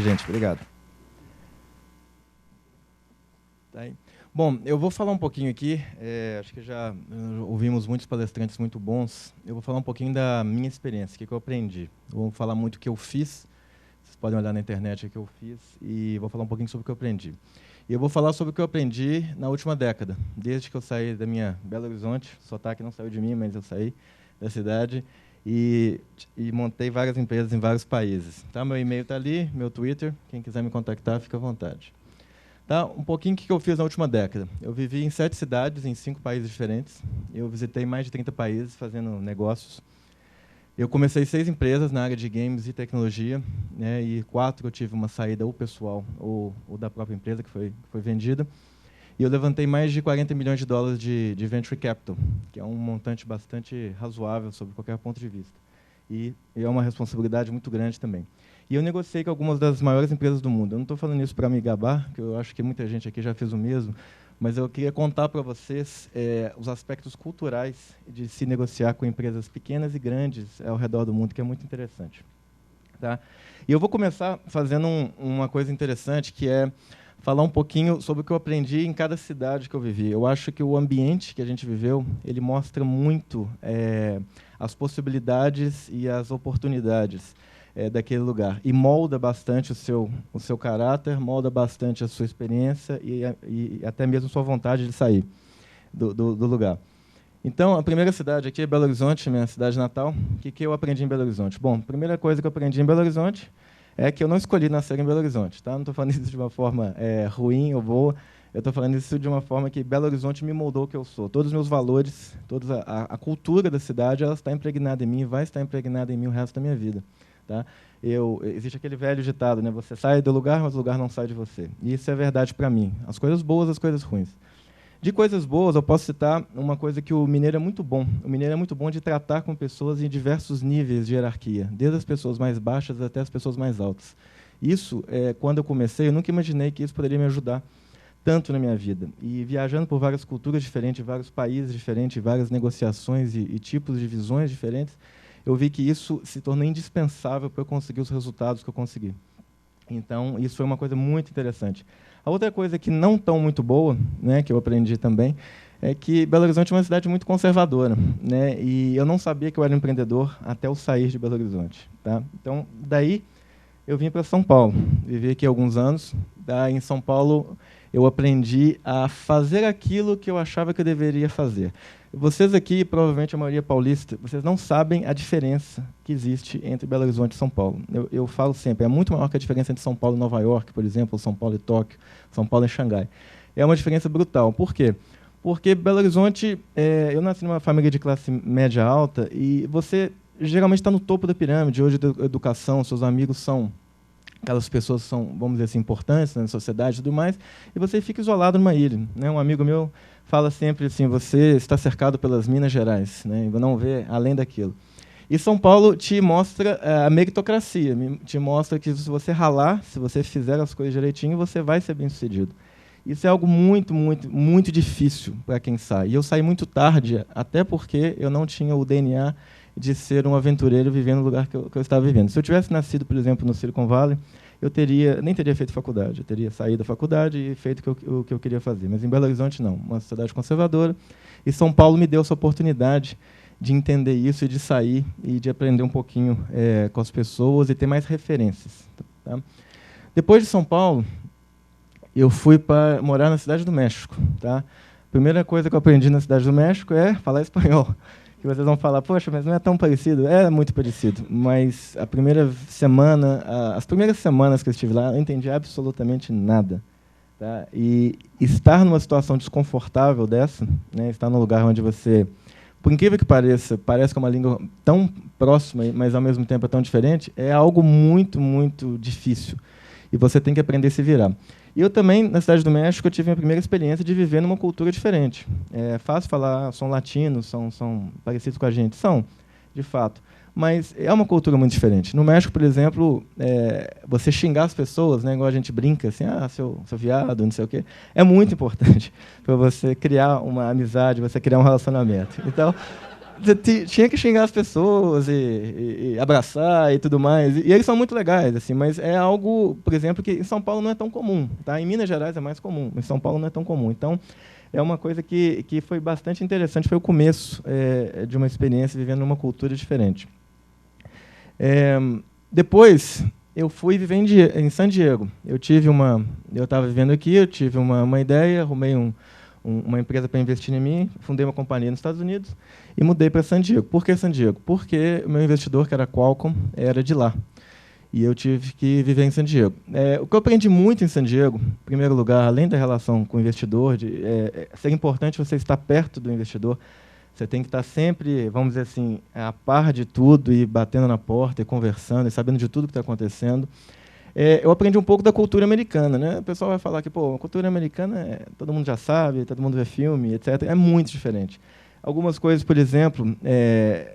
Gente, obrigado. Tá aí. Bom, eu vou falar um pouquinho aqui, acho que já ouvimos muitos palestrantes muito bons. Eu vou falar um pouquinho da minha experiência, o que eu aprendi. Eu vou falar muito o que eu fiz, vocês podem olhar na internet o que eu fiz, e vou falar um pouquinho sobre o que eu aprendi. E eu vou falar sobre o que eu aprendi na última década, desde que eu saí da minha Belo Horizonte, o sotaque não saiu de mim, mas eu saí da cidade, e montei várias empresas em vários países. Tá? Meu e-mail está ali, meu Twitter, quem quiser me contactar, fica à vontade. Tá, um pouquinho o que eu fiz na última década. Eu vivi em 7 cidades, em 5 países diferentes. Eu visitei mais de 30 países fazendo negócios. Eu comecei 6 empresas na área de games e tecnologia, né, e 4 eu tive uma saída ou pessoal ou da própria empresa que foi vendida. E eu levantei mais de 40 milhões de dólares de venture capital, que é um montante bastante razoável sob qualquer ponto de vista. E é uma responsabilidade muito grande também. E eu negociei com algumas das maiores empresas do mundo. Eu não estou falando isso para me gabar, que eu acho que muita gente aqui já fez o mesmo, mas eu queria contar para vocês os aspectos culturais de se negociar com empresas pequenas e grandes ao redor do mundo, que é muito interessante. Tá? E eu vou começar fazendo uma coisa interessante, que é falar um pouquinho sobre o que eu aprendi em cada cidade que eu vivi. Eu acho que o ambiente que a gente viveu, ele mostra muito as possibilidades e as oportunidades daquele lugar. E molda bastante o seu caráter, molda bastante a sua experiência e até mesmo sua vontade de sair do lugar. Então, a primeira cidade aqui é Belo Horizonte, minha cidade natal. O que eu aprendi em Belo Horizonte? Bom, a primeira coisa que eu aprendi em Belo Horizonte é que eu não escolhi nascer em Belo Horizonte. Tá? Não estou falando isso de uma forma ruim ou boa, eu estou falando isso de uma forma que Belo Horizonte me moldou o que eu sou. Todos os meus valores, toda a cultura da cidade, ela está impregnada em mim e vai estar impregnada em mim o resto da minha vida. Tá? Existe aquele velho ditado, né? Você sai do lugar, mas o lugar não sai de você. E isso é verdade para mim. As coisas boas, as coisas ruins. De coisas boas, eu posso citar uma coisa que o mineiro é muito bom. O mineiro é muito bom de tratar com pessoas em diversos níveis de hierarquia, desde as pessoas mais baixas até as pessoas mais altas. Isso, quando eu comecei, eu nunca imaginei que isso poderia me ajudar tanto na minha vida. E viajando por várias culturas diferentes, vários países diferentes, várias negociações e tipos de visões diferentes, eu vi que isso se tornou indispensável para eu conseguir os resultados que eu consegui. Então, isso foi uma coisa muito interessante. A outra coisa que não tão muito boa, né, que eu aprendi também, é que Belo Horizonte é uma cidade muito conservadora, né, e eu não sabia que eu era empreendedor até eu sair de Belo Horizonte. Tá? Então, daí, eu vim para São Paulo. Vivi aqui há alguns anos. Em São Paulo, eu aprendi a fazer aquilo que eu achava que eu deveria fazer. Vocês aqui, provavelmente a maioria paulista, vocês não sabem a diferença que existe entre Belo Horizonte e São Paulo. Eu falo sempre, é muito maior que a diferença entre São Paulo e Nova York, por exemplo, ou São Paulo e Tóquio, São Paulo e Xangai. É uma diferença brutal. Por quê? Porque Belo Horizonte, eu nasci numa família de classe média alta e você geralmente está no topo da pirâmide, hoje da educação, seus amigos são aquelas pessoas que são, vamos dizer assim, importantes na sociedade e tudo mais, e você fica isolado numa ilha. Né? Um amigo meu fala sempre assim, você está cercado pelas Minas Gerais, né? E não vê além daquilo. E São Paulo te mostra a meritocracia, te mostra que se você ralar, se você fizer as coisas direitinho, você vai ser bem-sucedido. Isso é algo muito, muito, muito difícil para quem sai. E eu saí muito tarde, até porque eu não tinha o DNA de ser um aventureiro vivendo no lugar que eu estava vivendo. Se eu tivesse nascido, por exemplo, no Silicon Valley, eu nem teria feito faculdade, eu teria saído da faculdade e feito o que eu queria fazer. Mas em Belo Horizonte, não. Uma sociedade conservadora. E São Paulo me deu essa oportunidade de entender isso e de sair e de aprender um pouquinho com as pessoas e ter mais referências. Tá? Depois de São Paulo, eu fui para morar na Cidade do México. Tá? A primeira coisa que eu aprendi na Cidade do México é falar espanhol. Que vocês vão falar, poxa, mas não é tão parecido. É muito parecido, mas as primeiras semanas que eu estive lá, eu não entendi absolutamente nada. Tá? E estar numa situação desconfortável dessa, né, estar num lugar onde você, por incrível que pareça, parece que é uma língua tão próxima, mas ao mesmo tempo é tão diferente, é algo muito, muito difícil. E você tem que aprender a se virar. E eu também, na Cidade do México, eu tive a minha primeira experiência de viver numa cultura diferente. É fácil falar, são latinos, são parecidos com a gente. São, de fato. Mas é uma cultura muito diferente. No México, por exemplo, você xingar as pessoas, né, igual a gente brinca, assim, seu viado, não sei o quê, é muito importante para você criar uma amizade, você criar um relacionamento. Então, tinha que xingar as pessoas e abraçar e tudo mais. E eles são muito legais, assim, mas é algo, por exemplo, que em São Paulo não é tão comum. Tá? Em Minas Gerais é mais comum, em São Paulo não é tão comum. Então, é uma coisa que foi bastante interessante. Foi o começo de uma experiência vivendo numa cultura diferente. Depois, eu fui viver em San Diego. Eu estava vivendo aqui, eu tive uma ideia, arrumei uma empresa para investir em mim, fundei uma companhia nos Estados Unidos e mudei para San Diego. Por que San Diego? Porque o meu investidor, que era a Qualcomm, era de lá. E eu tive que viver em San Diego. O que eu aprendi muito em San Diego, em primeiro lugar, além da relação com o investidor, ser importante você estar perto do investidor. Você tem que estar sempre, vamos dizer assim, a par de tudo e batendo na porta e conversando e sabendo de tudo que está acontecendo. Eu aprendi um pouco da cultura americana, né? O pessoal vai falar que, pô, a cultura americana todo mundo já sabe, todo mundo vê filme, etc. É muito diferente. Algumas coisas, por exemplo,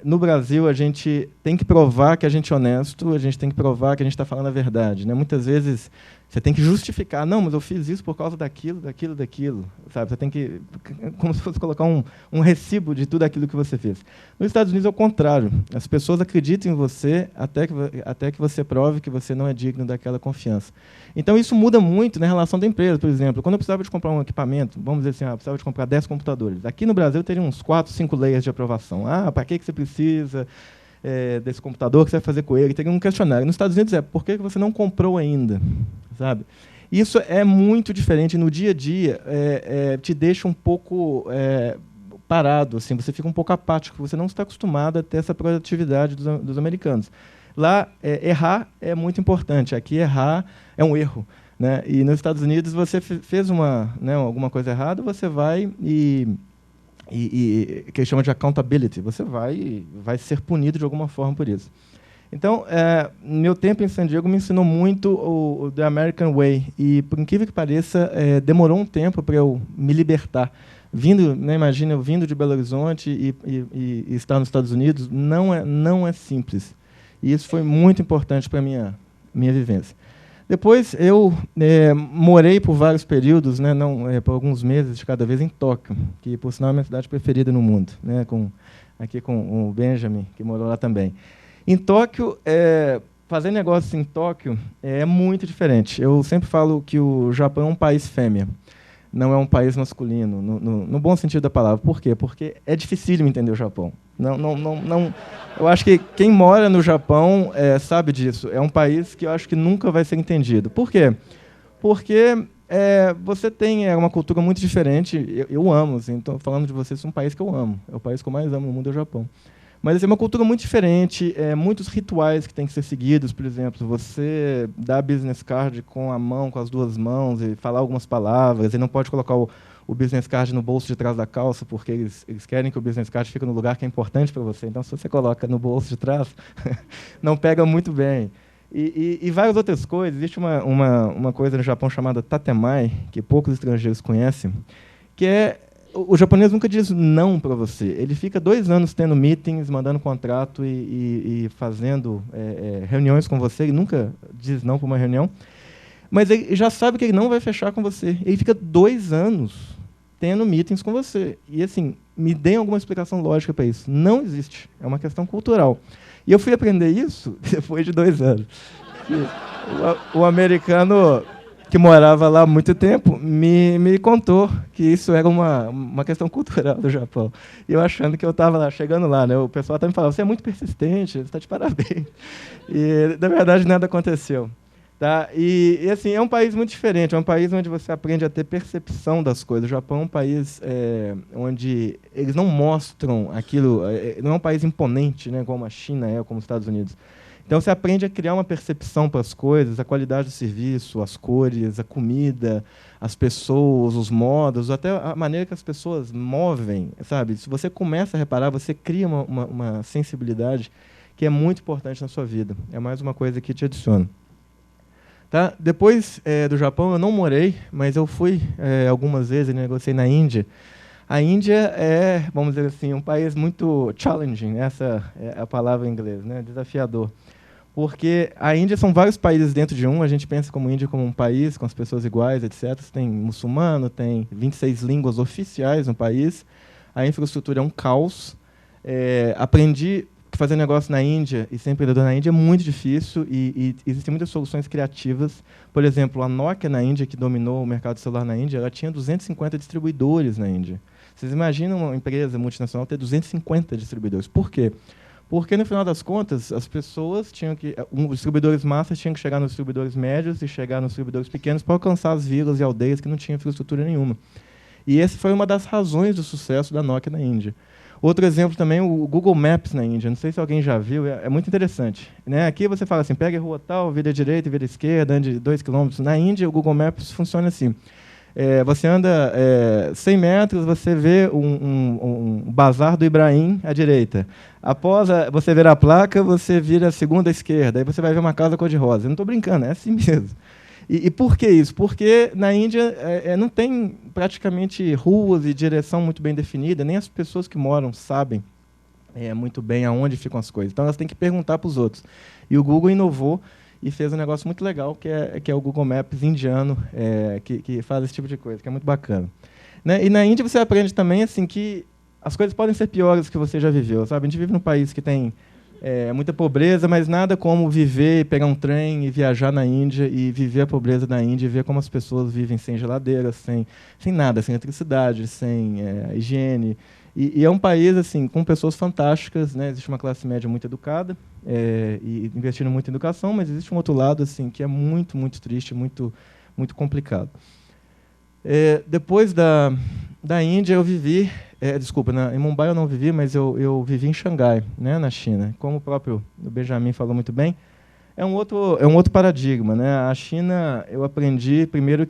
no Brasil a gente tem que provar que a gente é honesto, a gente tem que provar que a gente está falando a verdade, né? Muitas vezes você tem que justificar, não, mas eu fiz isso por causa daquilo, sabe? Você tem que, como se fosse colocar um recibo de tudo aquilo que você fez. Nos Estados Unidos é o contrário. As pessoas acreditam em você até que você prove que você não é digno daquela confiança. Então isso muda muito na relação da empresa, por exemplo. Quando eu precisava de comprar um equipamento, vamos dizer assim, eu precisava de comprar 10 computadores. Aqui no Brasil teria uns 4, 5 layers de aprovação. Para que você precisa desse computador, o que você vai fazer com ele? Teria um questionário. Nos Estados Unidos por que você não comprou ainda? Sabe? Isso é muito diferente. No dia a dia, te deixa um pouco parado. Assim, você fica um pouco apático. Você não está acostumado a ter essa produtividade dos americanos. Lá, errar é muito importante. Aqui, errar é um erro. Né? E nos Estados Unidos, você fez alguma coisa errada, você vai que eles chamam de accountability. Você vai ser punido de alguma forma por isso. Então, meu tempo em San Diego me ensinou muito o The American Way. E, por incrível que pareça, demorou um tempo para eu me libertar. Imagina, eu vindo de Belo Horizonte e estar nos Estados Unidos, não é simples. E isso foi muito importante para a minha vivência. Depois, eu morei por vários períodos, né, por alguns meses de cada vez, em Tóquio, que, por sinal, é a minha cidade preferida no mundo, né, aqui com o Benjamin, que morou lá também. Em Tóquio, fazer negócios em Tóquio é muito diferente. Eu sempre falo que o Japão é um país fêmea, não é um país masculino, no bom sentido da palavra. Por quê? Porque é difícil entender o Japão. Eu acho que quem mora no Japão sabe disso. É um país que eu acho que nunca vai ser entendido. Por quê? Porque você tem uma cultura muito diferente. Eu amo, assim, estou falando de vocês, é um país que eu amo. É o país que eu mais amo no mundo, é o Japão. Mas assim, é uma cultura muito diferente, muitos rituais que têm que ser seguidos. Por exemplo, você dá business card com a mão, com as duas mãos, e falar algumas palavras, e não pode colocar o business card no bolso de trás da calça, porque eles querem que o business card fique no lugar que é importante para você. Então, se você coloca no bolso de trás, não pega muito bem. E várias outras coisas. Existe uma coisa no Japão chamada tatemai, que poucos estrangeiros conhecem, que o japonês nunca diz não para você. Ele fica 2 anos tendo meetings, mandando contrato e fazendo reuniões com você. Ele nunca diz não para uma reunião. Mas ele já sabe que ele não vai fechar com você. Ele fica 2 anos tendo meetings com você. E, assim, me deem alguma explicação lógica para isso. Não existe. É uma questão cultural. E eu fui aprender isso depois de 2 anos. O americano que morava lá há muito tempo, me contou que isso era uma questão cultural do Japão. E eu achando que eu estava lá, chegando lá, né? O pessoal até me falava, você é muito persistente, você está de parabéns. E, na verdade, nada aconteceu. Tá? E, assim, é um país muito diferente, é um país onde você aprende a ter percepção das coisas. O Japão é um país onde eles não mostram aquilo, não é um país imponente, né, como a China como os Estados Unidos. Então, você aprende a criar uma percepção para as coisas, a qualidade do serviço, as cores, a comida, as pessoas, os modos, até a maneira que as pessoas movem, sabe? Se você começa a reparar, você cria uma sensibilidade que é muito importante na sua vida. É mais uma coisa que te adiciona. Tá? Depois do Japão, eu não morei, mas eu fui algumas vezes e negociei na Índia. A Índia vamos dizer assim, um país muito challenging, essa é a palavra em inglês, né? Desafiador. Porque a Índia são vários países dentro de um, a gente pensa como Índia como um país, com as pessoas iguais, etc. Tem muçulmano, tem 26 línguas oficiais no país, a infraestrutura é um caos, Aprendi que fazer negócio na Índia e ser empreendedor na Índia é muito difícil e existem muitas soluções criativas. Por exemplo, a Nokia na Índia, que dominou o mercado celular na Índia, ela tinha 250 distribuidores na Índia. Vocês imaginam uma empresa multinacional ter 250 distribuidores? Por quê? Porque, no final das contas, as pessoas tinham que... Os distribuidores massas tinham que chegar nos distribuidores médios e chegar nos distribuidores pequenos para alcançar as vilas e aldeias que não tinham infraestrutura nenhuma. E essa foi uma das razões do sucesso da Nokia na Índia. Outro exemplo também, o Google Maps na Índia. Não sei se alguém já viu, é muito interessante. Né? Aqui você fala assim, pega a rua tal, vira à direita, vira à esquerda, ande 2 km. Na Índia, o Google Maps funciona assim. Você anda 100 metros, você vê um bazar do Ibrahim à direita. Após você ver a placa, você vira a segunda à esquerda. Aí você vai ver uma casa cor-de-rosa. Eu não estou brincando, é assim mesmo. E por que isso? Porque na Índia não tem praticamente ruas e direção muito bem definida, nem as pessoas que moram sabem muito bem aonde ficam as coisas. Então elas têm que perguntar para os outros. E o Google inovou e fez um negócio muito legal, que é o Google Maps indiano, que faz esse tipo de coisa, que é muito bacana. Né? E na Índia você aprende também assim, que as coisas podem ser piores do que você já viveu. Sabe? A gente vive num país que tem muita pobreza, mas nada como viver, pegar um trem e viajar na Índia e viver a pobreza da Índia e ver como as pessoas vivem sem geladeira, sem nada, sem eletricidade, sem higiene. E é um país assim com pessoas fantásticas, né? Existe uma classe média muito educada e investindo muito em educação, mas existe um outro lado assim que é muito, muito triste, muito, muito complicado. Depois da Índia, eu vivi... desculpa, em Mumbai eu não vivi, mas eu vivi em Xangai, né, na China. Como o próprio Benjamin falou muito bem, é um outro paradigma. Né? A China, eu aprendi, primeiro,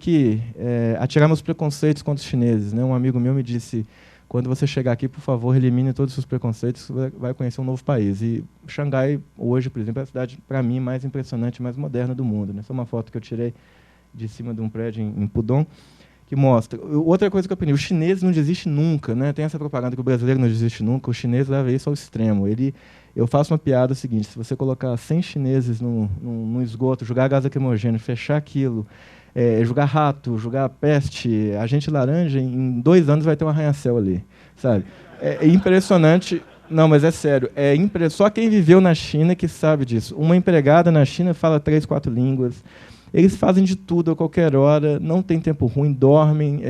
a tirar meus preconceitos contra os chineses. Né? Um amigo meu me disse, quando você chegar aqui, por favor, elimine todos os seus preconceitos, você vai conhecer um novo país. E Xangai, hoje, por exemplo, é a cidade, para mim, mais impressionante, mais moderna do mundo. Né? Essa é uma foto que eu tirei de cima de um prédio em Pudong, que mostra. Outra coisa que eu aprendi, o chinês não desiste nunca, né? Tem essa propaganda que o brasileiro não desiste nunca, o chinês leva isso ao extremo. Eu faço uma piada seguinte, se você colocar 100 chineses num esgoto, jogar gás lacrimogêneo, fechar aquilo, jogar rato, jogar peste, agente laranja, em 2 anos vai ter um arranha-céu ali, sabe? É impressionante. Não, mas é sério. Só quem viveu na China que sabe disso. Uma empregada na China fala 3, 4 línguas. Eles fazem de tudo a qualquer hora, não tem tempo ruim, dormem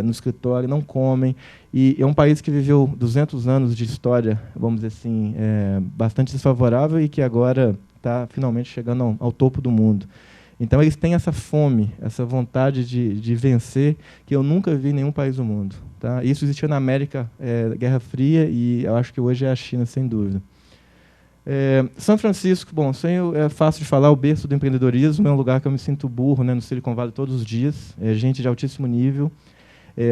no escritório, não comem. E é um país que viveu 200 anos de história, vamos dizer assim, bastante desfavorável e que agora está finalmente chegando ao topo do mundo. Então, eles têm essa fome, essa vontade de vencer, que eu nunca vi em nenhum país do mundo. Tá? Isso existia na América, Guerra Fria, e eu acho que hoje é a China, sem dúvida. São Francisco, bom, é fácil de falar, o berço do empreendedorismo, é um lugar que eu me sinto burro, né, no Silicon Valley todos os dias, gente de altíssimo nível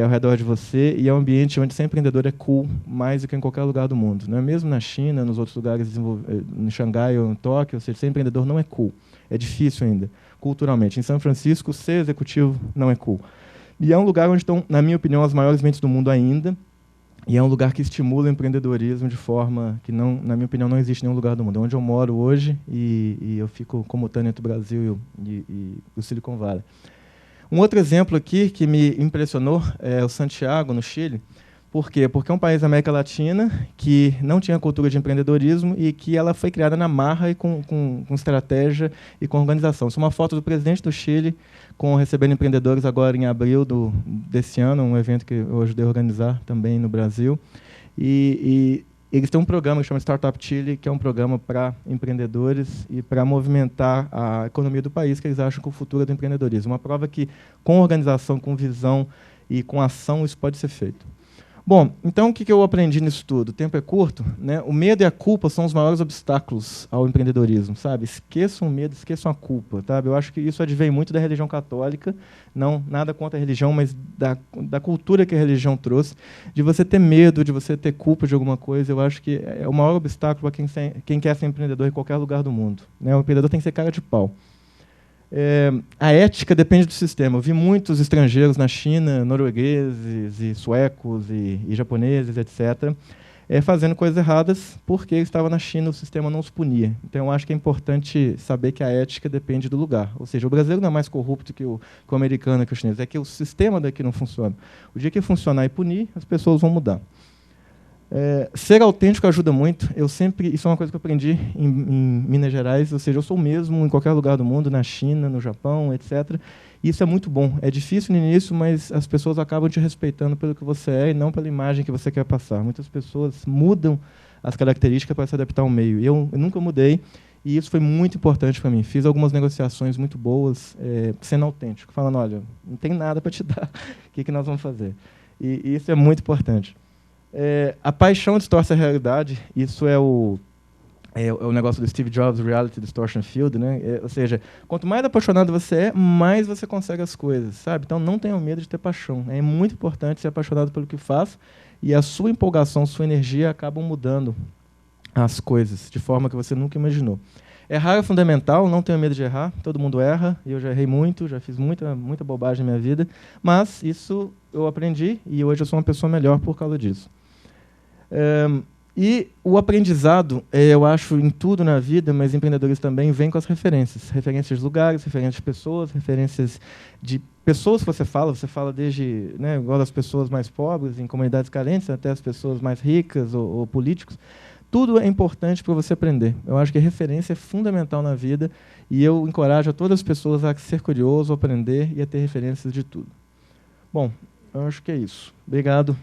ao redor de você, e é um ambiente onde ser empreendedor é cool, mais do que em qualquer lugar do mundo. Né? Mesmo na China, nos outros lugares, em Xangai ou em Tóquio, ou seja, ser empreendedor não é cool, é difícil ainda, culturalmente. Em São Francisco, ser executivo não é cool. E é um lugar onde estão, na minha opinião, as maiores mentes do mundo ainda, e é um lugar que estimula o empreendedorismo de forma que, não, na minha opinião, não existe em nenhum lugar do mundo. É onde eu moro hoje e eu fico comutâneo entre o Brasil e o Silicon Valley. Um outro exemplo aqui que me impressionou é o Santiago, no Chile. Por quê? Porque é um país da América Latina que não tinha cultura de empreendedorismo e que ela foi criada na marra e com estratégia e com organização. Isso é uma foto do presidente do Chile recebendo empreendedores agora em abril desse ano, um evento que eu ajudei a organizar também no Brasil. E eles têm um programa que chama Startup Chile, que é um programa para empreendedores e para movimentar a economia do país, que eles acham que o futuro é do empreendedorismo. Uma prova que, com organização, com visão e com ação, isso pode ser feito. Bom, então o que eu aprendi nisso tudo? O tempo é curto, né? O medo e a culpa são os maiores obstáculos ao empreendedorismo, sabe? Esqueçam o medo, esqueçam a culpa, sabe? Eu acho que isso advém muito da religião católica, não nada contra a religião, mas da cultura que a religião trouxe, de você ter medo, de você ter culpa de alguma coisa. Eu acho que é o maior obstáculo para quem quer ser empreendedor em qualquer lugar do mundo, né? O empreendedor tem que ser cara de pau. A ética depende do sistema. Eu vi muitos estrangeiros na China, noruegueses e suecos e japoneses, etc., fazendo coisas erradas porque eles estavam na China, o sistema não os punia. Então, eu acho que é importante saber que a ética depende do lugar. Ou seja, o brasileiro não é mais corrupto que o americano, que o chinês. É que o sistema daqui não funciona. O dia que funcionar e punir, as pessoas vão mudar. Ser autêntico ajuda muito. Isso é uma coisa que eu aprendi em Minas Gerais, ou seja, eu sou o mesmo em qualquer lugar do mundo, na China, no Japão, etc. E isso é muito bom. É difícil no início, mas as pessoas acabam te respeitando pelo que você é e não pela imagem que você quer passar. Muitas pessoas mudam as características para se adaptar ao meio. Eu nunca mudei, e isso foi muito importante para mim. Fiz algumas negociações muito boas, sendo autêntico, falando, olha, não tem nada para te dar, o que nós vamos fazer? E isso é muito importante. A paixão distorce a realidade. Isso é o negócio do Steve Jobs, Reality Distortion Field, né? Ou seja, quanto mais apaixonado você é, mais você consegue as coisas, sabe? Então, não tenha medo de ter paixão. É muito importante ser apaixonado pelo que faz, e a sua empolgação, sua energia acabam mudando as coisas de forma que você nunca imaginou. Errar é fundamental, não tenha medo de errar. Todo mundo erra, e eu já errei muito, já fiz muita bobagem na minha vida, mas isso eu aprendi, e hoje eu sou uma pessoa melhor por causa disso. E o aprendizado, eu acho, em tudo na vida, mas empreendedores também, vem com as referências. Referências de lugares, referências de pessoas, referências de pessoas que você fala desde, né, igual das pessoas mais pobres, em comunidades carentes, até as pessoas mais ricas ou políticos. Tudo é importante para você aprender. Eu acho que a referência é fundamental na vida, e eu encorajo a todas as pessoas a ser curioso, a aprender e a ter referências de tudo. Bom, eu acho que é isso. Obrigado.